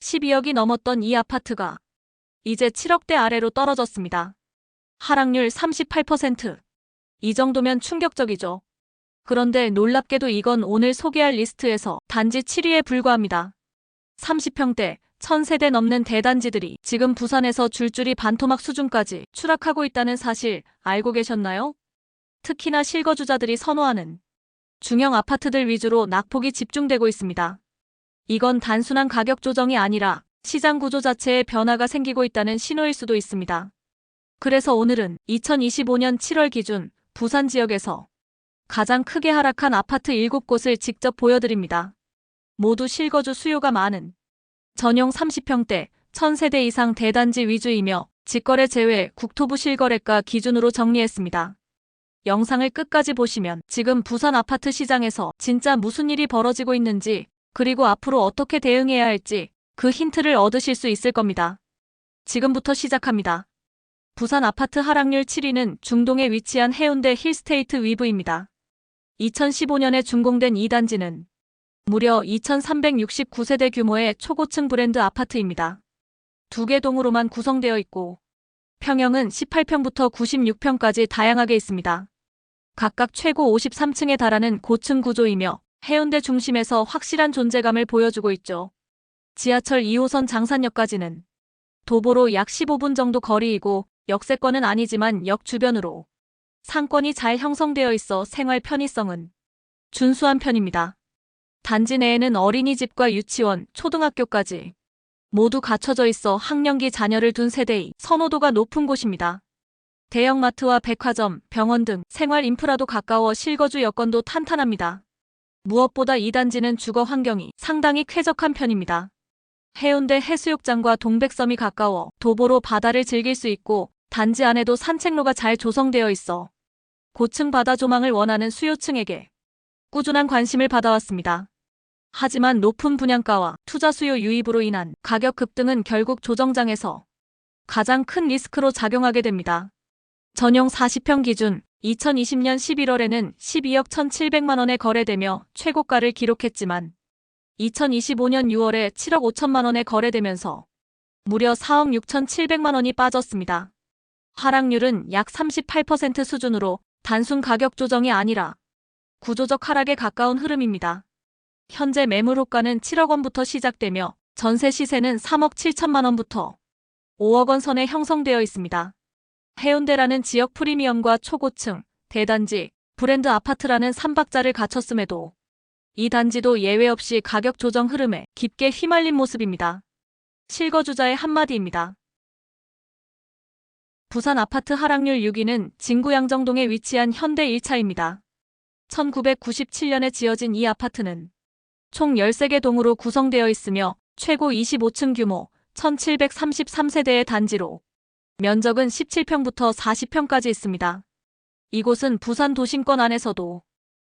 12억이 넘었던 이 아파트가 이제 7억대 아래로 떨어졌습니다. 하락률 38%. 이 정도면 충격적이죠. 그런데 놀랍게도 이건 오늘 소개할 리스트에서 단지 7위에 불과합니다. 30평대, 1000세대 넘는 대단지들이 지금 부산에서 줄줄이 반토막 수준까지 추락하고 있다는 사실 알고 계셨나요? 특히나 실거주자들이 선호하는 중형 아파트들 위주로 낙폭이 집중되고 있습니다. 이건 단순한 가격 조정이 아니라 시장 구조 자체에 변화가 생기고 있다는 신호일 수도 있습니다. 그래서 오늘은 2025년 7월 기준 부산 지역에서 가장 크게 하락한 아파트 7곳을 직접 보여드립니다. 모두 실거주 수요가 많은 전용 30평대, 1000세대 이상 대단지 위주이며 직거래 제외 국토부 실거래가 기준으로 정리했습니다. 영상을 끝까지 보시면 지금 부산 아파트 시장에서 진짜 무슨 일이 벌어지고 있는지 그리고 앞으로 어떻게 대응해야 할지 그 힌트를 얻으실 수 있을 겁니다. 지금부터 시작합니다. 부산 아파트 하락률 7위는 중동에 위치한 해운대 힐스테이트 위브입니다. 2015년에 준공된 이 단지는 무려 2369세대 규모의 초고층 브랜드 아파트입니다. 2개 동으로만 구성되어 있고 평형은 18평부터 96평까지 다양하게 있습니다. 각각 최고 53층에 달하는 고층 구조이며 해운대 중심에서 확실한 존재감을 보여주고 있죠. 지하철 2호선 장산역까지는 도보로 약 15분 정도 거리이고 역세권은 아니지만 역 주변으로 상권이 잘 형성되어 있어 생활 편의성은 준수한 편입니다. 단지 내에는 어린이집과 유치원, 초등학교까지 모두 갖춰져 있어 학령기 자녀를 둔 세대의 선호도가 높은 곳입니다. 대형마트와 백화점, 병원 등 생활 인프라도 가까워 실거주 여건도 탄탄합니다. 무엇보다 이 단지는 주거 환경이 상당히 쾌적한 편입니다. 해운대 해수욕장과 동백섬이 가까워 도보로 바다를 즐길 수 있고 단지 안에도 산책로가 잘 조성되어 있어 고층 바다 조망을 원하는 수요층에게 꾸준한 관심을 받아왔습니다. 하지만 높은 분양가와 투자 수요 유입으로 인한 가격 급등은 결국 조정장에서 가장 큰 리스크로 작용하게 됩니다. 전용 40평 기준 2020년 11월에는 12억 1,700만 원에 거래되며 최고가를 기록했지만 2025년 6월에 7억 5천만 원에 거래되면서 무려 4억 6,700만 원이 빠졌습니다. 하락률은 약 38% 수준으로 단순 가격 조정이 아니라 구조적 하락에 가까운 흐름입니다. 현재 매물 호가는 7억 원부터 시작되며 전세 시세는 3억 7천만 원부터 5억 원 선에 형성되어 있습니다. 해운대라는 지역 프리미엄과 초고층, 대단지, 브랜드 아파트라는 3박자를 갖췄음에도 이 단지도 예외 없이 가격 조정 흐름에 깊게 휘말린 모습입니다. 실거주자의 한마디입니다. 부산 아파트 하락률 6위는 진구 양정동에 위치한 현대 1차입니다. 1997년에 지어진 이 아파트는 총 13개 동으로 구성되어 있으며 최고 25층 규모 1733세대의 단지로 면적은 17평부터 40평까지 있습니다. 이곳은 부산 도심권 안에서도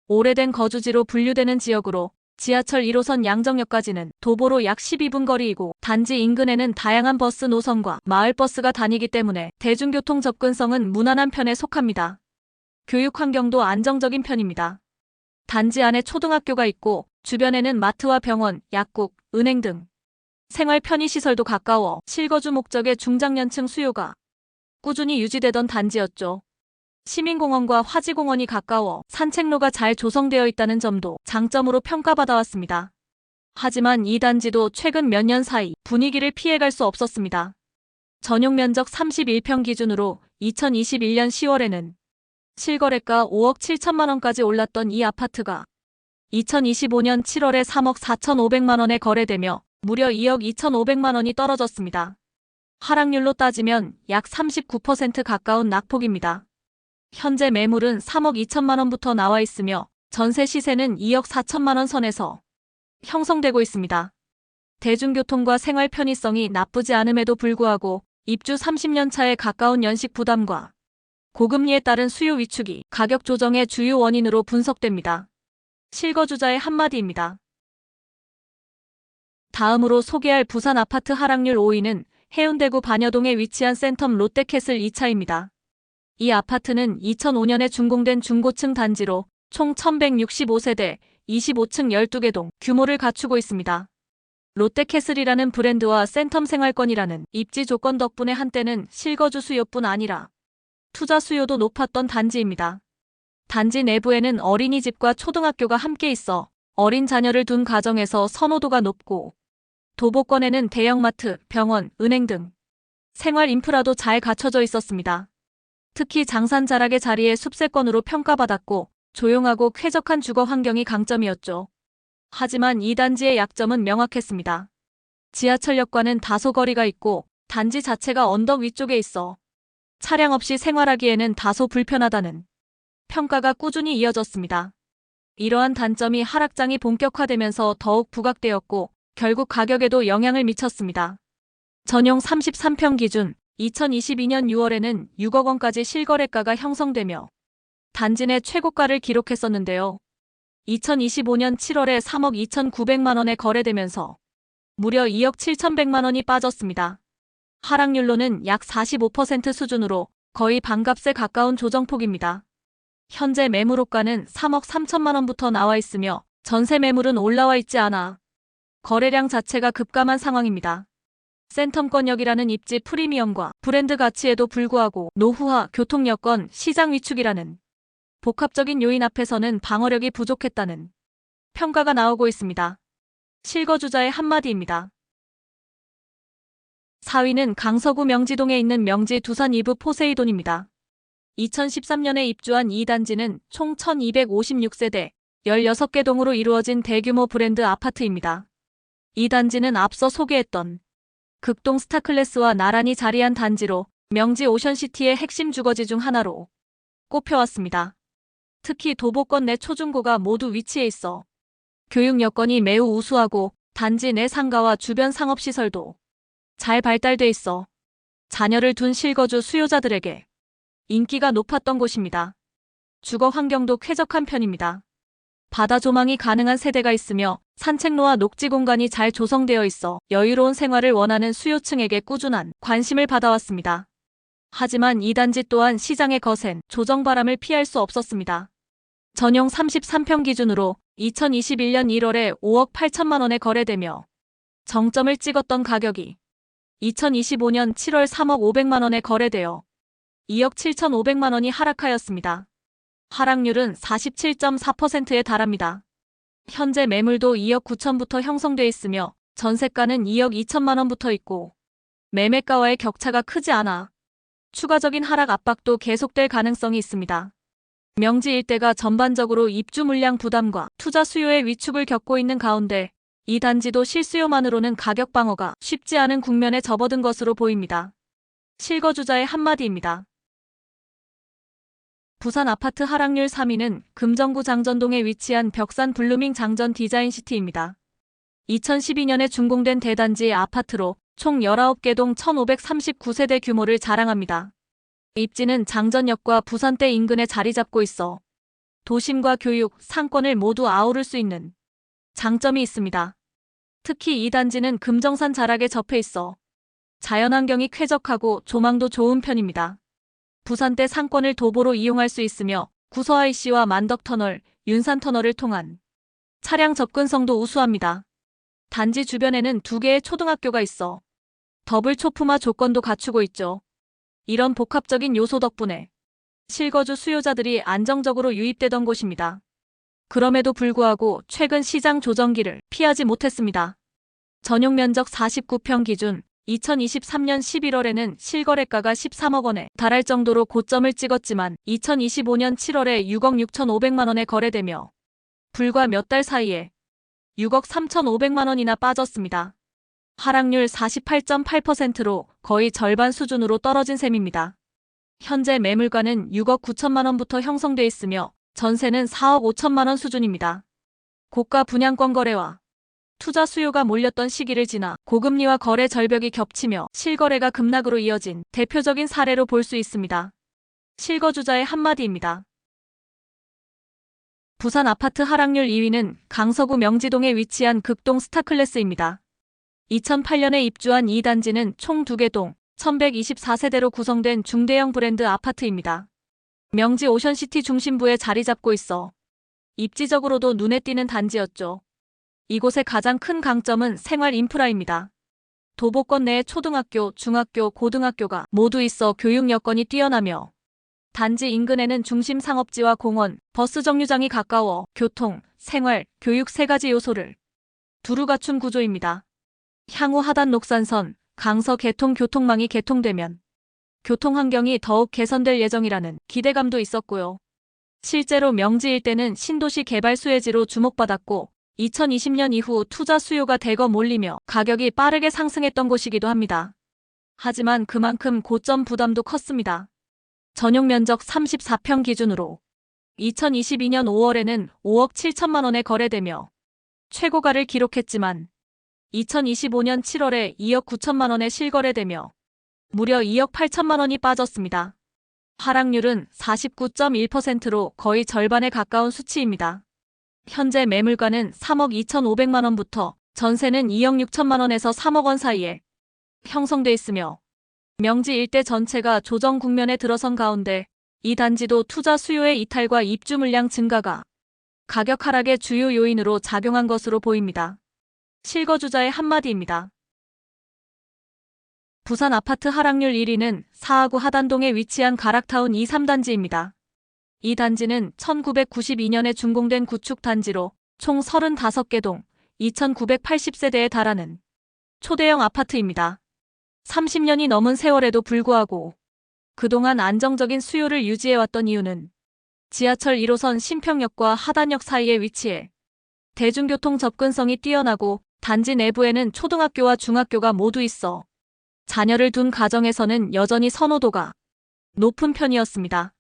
오래된 거주지로 분류되는 지역으로 지하철 1호선 양정역까지는 도보로 약 12분 거리이고 단지 인근에는 다양한 버스 노선과 마을버스가 다니기 때문에 대중교통 접근성은 무난한 편에 속합니다. 교육 환경도 안정적인 편입니다. 단지 안에 초등학교가 있고 주변에는 마트와 병원, 약국, 은행 등 생활 편의시설도 가까워 실거주 목적의 중장년층 수요가 꾸준히 유지되던 단지였죠. 시민공원과 화지공원이 가까워 산책로가 잘 조성되어 있다는 점도 장점으로 평가받아왔습니다. 하지만 이 단지도 최근 몇 년 사이 분위기를 피해갈 수 없었습니다. 전용 면적 31평 기준으로 2021년 10월에는 실거래가 5억 7천만 원까지 올랐던 이 아파트가 2025년 7월에 3억 4,500만 원에 거래되며 무려 2억 2,500만 원이 떨어졌습니다. 하락률로 따지면 약 39% 가까운 낙폭입니다. 현재 매물은 3억 2천만 원부터 나와 있으며 전세 시세는 2억 4천만 원 선에서 형성되고 있습니다. 대중교통과 생활 편의성이 나쁘지 않음에도 불구하고 입주 30년 차에 가까운 연식 부담과 고금리에 따른 수요 위축이 가격 조정의 주요 원인으로 분석됩니다. 실거주자의 한마디입니다. 다음으로 소개할 부산 아파트 하락률 5위는 해운대구 반여동에 위치한 센텀 롯데캐슬 2차입니다. 이 아파트는 2005년에 준공된 중고층 단지로 총 1165세대, 25층 12개 동 규모를 갖추고 있습니다. 롯데캐슬이라는 브랜드와 센텀 생활권이라는 입지 조건 덕분에 한때는 실거주 수요뿐 아니라 투자 수요도 높았던 단지입니다. 단지 내부에는 어린이집과 초등학교가 함께 있어 어린 자녀를 둔 가정에서 선호도가 높고, 도보권에는 대형마트, 병원, 은행 등 생활 인프라도 잘 갖춰져 있었습니다. 특히 장산 자락의 자리에 숲세권으로 평가받았고 조용하고 쾌적한 주거 환경이 강점이었죠. 하지만 이 단지의 약점은 명확했습니다. 지하철역과는 다소 거리가 있고 단지 자체가 언덕 위쪽에 있어 차량 없이 생활하기에는 다소 불편하다는 평가가 꾸준히 이어졌습니다. 이러한 단점이 하락장이 본격화되면서 더욱 부각되었고 결국 가격에도 영향을 미쳤습니다. 전용 33평 기준 2022년 6월에는 6억 원까지 실거래가가 형성되며 단지 내 최고가를 기록했었는데요. 2025년 7월에 3억 2,900만 원에 거래되면서 무려 2억 7,100만 원이 빠졌습니다. 하락률로는 약 45% 수준으로 거의 반값에 가까운 조정폭입니다. 현재 매물호가는 3억 3천만 원부터 나와 있으며 전세 매물은 올라와 있지 않아 거래량 자체가 급감한 상황입니다. 센텀권역이라는 입지 프리미엄과 브랜드 가치에도 불구하고 노후화, 교통여건, 시장 위축이라는 복합적인 요인 앞에서는 방어력이 부족했다는 평가가 나오고 있습니다. 실거주자의 한마디입니다. 4위는 강서구 명지동에 있는 명지 두산 이브 포세이돈입니다. 2013년에 입주한 이 단지는 총 1256세대, 16개 동으로 이루어진 대규모 브랜드 아파트입니다. 이 단지는 앞서 소개했던 극동 스타클래스와 나란히 자리한 단지로 명지 오션시티의 핵심 주거지 중 하나로 꼽혀왔습니다. 특히 도보권 내 초중고가 모두 위치해 있어 교육 여건이 매우 우수하고 단지 내 상가와 주변 상업시설도 잘 발달돼 있어 자녀를 둔 실거주 수요자들에게 인기가 높았던 곳입니다. 주거 환경도 쾌적한 편입니다. 바다 조망이 가능한 세대가 있으며 산책로와 녹지 공간이 잘 조성되어 있어 여유로운 생활을 원하는 수요층에게 꾸준한 관심을 받아왔습니다. 하지만 이 단지 또한 시장의 거센 조정바람을 피할 수 없었습니다. 전용 33평 기준으로 2021년 1월에 5억 8천만 원에 거래되며 정점을 찍었던 가격이 2025년 7월 3억 500만 원에 거래되어 2억 7,500만 원이 하락하였습니다. 하락률은 47.4%에 달합니다. 현재 매물도 2억 9천부터 형성돼 있으며 전세가는 2억 2천만 원부터 있고 매매가와의 격차가 크지 않아 추가적인 하락 압박도 계속될 가능성이 있습니다. 명지 일대가 전반적으로 입주 물량 부담과 투자 수요의 위축을 겪고 있는 가운데 이 단지도 실수요만으로는 가격 방어가 쉽지 않은 국면에 접어든 것으로 보입니다. 실거주자의 한마디입니다. 부산 아파트 하락률 3위는 금정구 장전동에 위치한 벽산 블루밍 장전 디자인시티입니다. 2012년에 준공된 대단지 아파트로 총 19개 동 1,539세대 규모를 자랑합니다. 입지는 장전역과 부산대 인근에 자리 잡고 있어 도심과 교육, 상권을 모두 아우를 수 있는 장점이 있습니다. 특히 이 단지는 금정산 자락에 접해 있어 자연환경이 쾌적하고 조망도 좋은 편입니다. 부산대 상권을 도보로 이용할 수 있으며 구서IC와 만덕터널, 윤산터널을 통한 차량 접근성도 우수합니다. 단지 주변에는 2개의 초등학교가 있어 더블 초품화 조건도 갖추고 있죠. 이런 복합적인 요소 덕분에 실거주 수요자들이 안정적으로 유입되던 곳입니다. 그럼에도 불구하고 최근 시장 조정기를 피하지 못했습니다. 전용 면적 49평 기준 2023년 11월에는 실거래가가 13억 원에 달할 정도로 고점을 찍었지만 2025년 7월에 6억 6,500만 원에 거래되며 불과 몇 달 사이에 6억 3,500만 원이나 빠졌습니다. 하락률 48.8%로 거의 절반 수준으로 떨어진 셈입니다. 현재 매물가는 6억 9천만 원부터 형성돼 있으며 전세는 4억 5천만 원 수준입니다. 고가 분양권 거래와 투자 수요가 몰렸던 시기를 지나 고금리와 거래 절벽이 겹치며 실거래가 급락으로 이어진 대표적인 사례로 볼 수 있습니다. 실거주자의 한마디입니다. 부산 아파트 하락률 2위는 강서구 명지동에 위치한 극동 스타클래스입니다. 2008년에 입주한 이 단지는 총 2개 동 1124세대로 구성된 중대형 브랜드 아파트입니다. 명지 오션시티 중심부에 자리 잡고 있어 입지적으로도 눈에 띄는 단지였죠. 이곳의 가장 큰 강점은 생활 인프라입니다. 도보권 내에 초등학교, 중학교, 고등학교가 모두 있어 교육 여건이 뛰어나며 단지 인근에는 중심 상업지와 공원, 버스 정류장이 가까워 교통, 생활, 교육 세 가지 요소를 두루 갖춘 구조입니다. 향후 하단 녹산선, 강서 개통 교통망이 개통되면 교통 환경이 더욱 개선될 예정이라는 기대감도 있었고요. 실제로 명지 일대는 신도시 개발 수혜지로 주목받았고 2020년 이후 투자 수요가 대거 몰리며 가격이 빠르게 상승했던 곳이기도 합니다. 하지만 그만큼 고점 부담도 컸습니다. 전용 면적 34평 기준으로 2022년 5월에는 5억 7천만 원에 거래되며 최고가를 기록했지만 2025년 7월에 2억 9천만 원에 실거래되며 무려 2억 8천만 원이 빠졌습니다. 하락률은 49.1%로 거의 절반에 가까운 수치입니다. 현재 매물가는 3억 2,500만 원부터 전세는 2억 6천만 원에서 3억 원 사이에 형성돼 있으며 명지 일대 전체가 조정 국면에 들어선 가운데 이 단지도 투자 수요의 이탈과 입주 물량 증가가 가격 하락의 주요 요인으로 작용한 것으로 보입니다. 실거주자의 한마디입니다. 부산 아파트 하락률 1위는 사하구 하단동에 위치한 가락타운 2, 3단지입니다. 이 단지는 1992년에 준공된 구축 단지로 총 35개 동 2,980세대에 달하는 초대형 아파트입니다. 30년이 넘은 세월에도 불구하고 그동안 안정적인 수요를 유지해왔던 이유는 지하철 1호선 신평역과 하단역 사이에 위치해 대중교통 접근성이 뛰어나고 단지 내부에는 초등학교와 중학교가 모두 있어 자녀를 둔 가정에서는 여전히 선호도가 높은 편이었습니다.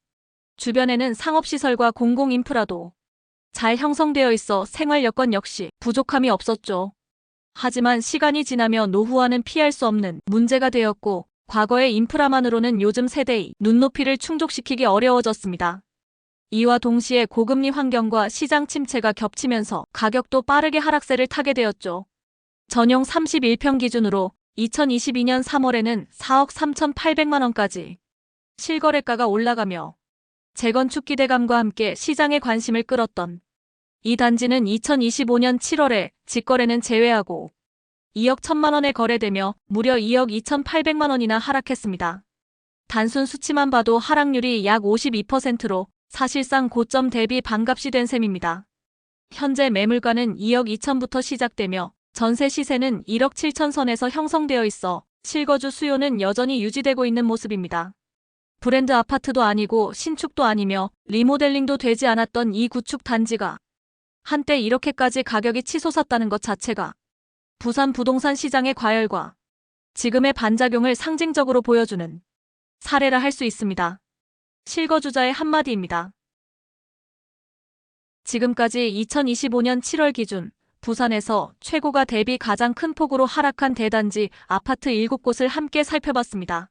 주변에는 상업시설과 공공인프라도 잘 형성되어 있어 생활 여건 역시 부족함이 없었죠. 하지만 시간이 지나며 노후화는 피할 수 없는 문제가 되었고 과거의 인프라만으로는 요즘 세대의 눈높이를 충족시키기 어려워졌습니다. 이와 동시에 고금리 환경과 시장 침체가 겹치면서 가격도 빠르게 하락세를 타게 되었죠. 전용 31평 기준으로 2022년 3월에는 4억 3,800만 원까지 실거래가가 올라가며 재건축 기대감과 함께 시장의 관심을 끌었던 이 단지는 2025년 7월에 직거래는 제외하고 2억 1천만 원에 거래되며 무려 2억 2,800만 원이나 하락했습니다. 단순 수치만 봐도 하락률이 약 52%로 사실상 고점 대비 반값이 된 셈입니다. 현재 매물가는 2억 2천부터 시작되며 전세 시세는 1억 7천 선에서 형성되어 있어 실거주 수요는 여전히 유지되고 있는 모습입니다. 브랜드 아파트도 아니고 신축도 아니며 리모델링도 되지 않았던 이 구축 단지가 한때 이렇게까지 가격이 치솟았다는 것 자체가 부산 부동산 시장의 과열과 지금의 반작용을 상징적으로 보여주는 사례라 할 수 있습니다. 실거주자의 한마디입니다. 지금까지 2025년 7월 기준 부산에서 최고가 대비 가장 큰 폭으로 하락한 대단지 아파트 7곳을 함께 살펴봤습니다.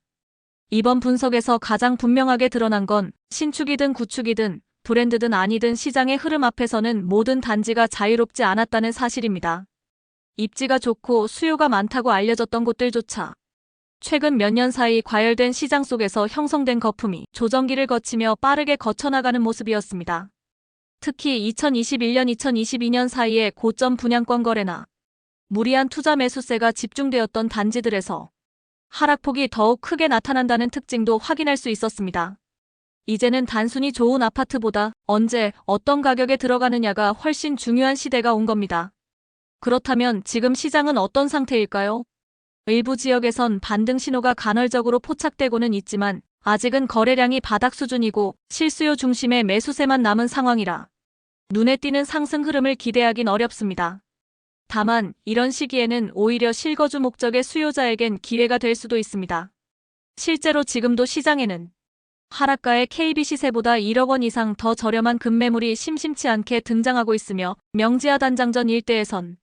이번 분석에서 가장 분명하게 드러난 건 신축이든 구축이든 브랜드든 아니든 시장의 흐름 앞에서는 모든 단지가 자유롭지 않았다는 사실입니다. 입지가 좋고 수요가 많다고 알려졌던 곳들조차 최근 몇 년 사이 과열된 시장 속에서 형성된 거품이 조정기를 거치며 빠르게 거쳐나가는 모습이었습니다. 특히 2021년, 2022년 사이에 고점 분양권 거래나 무리한 투자 매수세가 집중되었던 단지들에서 하락폭이 더욱 크게 나타난다는 특징도 확인할 수 있었습니다. 이제는 단순히 좋은 아파트보다 언제 어떤 가격에 들어가느냐가 훨씬 중요한 시대가 온 겁니다. 그렇다면 지금 시장은 어떤 상태일까요? 일부 지역에선 반등 신호가 간헐적으로 포착되고는 있지만 아직은 거래량이 바닥 수준이고 실수요 중심의 매수세만 남은 상황이라 눈에 띄는 상승 흐름을 기대하긴 어렵습니다. 다만 이런 시기에는 오히려 실거주 목적의 수요자에겐 기회가 될 수도 있습니다. 실제로 지금도 시장에는 하락가의 KB 시세보다 1억 원 이상 더 저렴한 급매물이 심심치 않게 등장하고 있으며 명지하 단장전 일대에선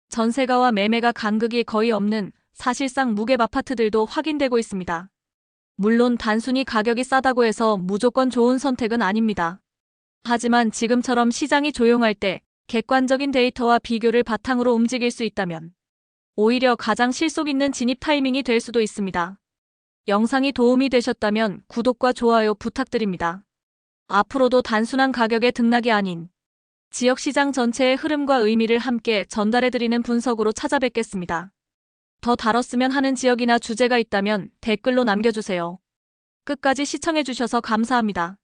전세가와 매매가 간극이 거의 없는 사실상 무갭 아파트들도 확인되고 있습니다. 물론 단순히 가격이 싸다고 해서 무조건 좋은 선택은 아닙니다. 하지만 지금처럼 시장이 조용할 때 객관적인 데이터와 비교를 바탕으로 움직일 수 있다면 오히려 가장 실속 있는 진입 타이밍이 될 수도 있습니다. 영상이 도움이 되셨다면 구독과 좋아요 부탁드립니다. 앞으로도 단순한 가격의 등락이 아닌 지역시장 전체의 흐름과 의미를 함께 전달해드리는 분석으로 찾아뵙겠습니다. 더 다뤘으면 하는 지역이나 주제가 있다면 댓글로 남겨주세요. 끝까지 시청해주셔서 감사합니다.